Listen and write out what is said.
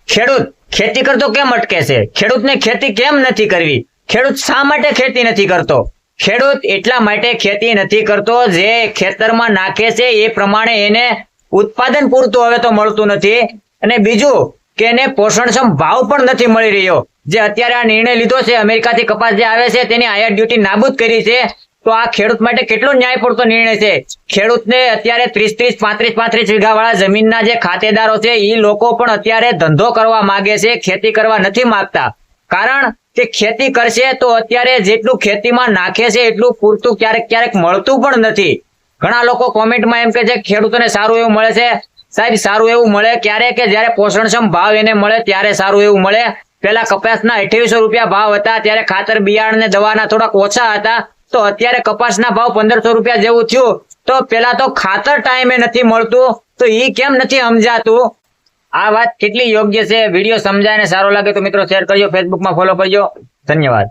ખેડૂત ખેતી કરતો કેમ અટકે છે? ખેડૂતને ખેતી કેમ નથી કરવી? ખેડૂત શા માટે ખેતી નથી કરતો? ખેડૂત એટલા માટે ખેતી નથી કરતો જે ખેતરમાં નાખે છે એ પ્રમાણે એને ઉત્પાદન પૂરતું હવે તો મળતું નથી, અને બીજું કે એને પોષણક્ષમ ભાવ પણ નથી મળી રહ્યો. જે અત્યારે આ નિર્ણય લીધો છે, અમેરિકાથી કપાસ જે આવે છે તેની આયાત ડ્યુટી નાબૂદ કરી છે, તો આ ખેડૂત માટે કેટલો ન્યાય પડતો નિર્ણય છે. ખેડૂતને અત્યારે 30-30, 35-35 વીઘા વાળા જમીનના જે ખાતેદારો છે એ લોકો પણ અત્યારે ધંધો કરવા માંગે છે, ખેતી કરવા નથી માંગતા. કારણ કે ખેતી કરશે તો અત્યારે જેટલું ખેતીમાં નાખે છે એટલું પૂરતું ક્યારેક મળતું પણ નથી. ઘણા લોકો કોમેન્ટમાં એમ કે છે ખેડૂતોને સારું એવું મળે છે. સાહેબ, સારું એવું મળે ક્યારે કે જયારે પોષણક્ષમ ભાવ એને મળે ત્યારે સારું એવું મળે. પેલા કપાસના 2800 રૂપિયા ભાવ હતા, ત્યારે ખાતર બિયારણ ને દવાના થોડાક ઓછા હતા, તો અત્યારે કપાસના ભાવ 1500 રૂપિયા જેવું થયું. તો પેલા તો ખાતર ટાઈમે નથી મળતું, તો એ કેમ નથી સમજાતું? આ વાત કેટલી યોગ્ય છે? વિડીયો સમજાય ને સારો લાગે તો મિત્રો શેર કરજો, ફેસબુકમાં ફોલો કરજો. ધન્યવાદ.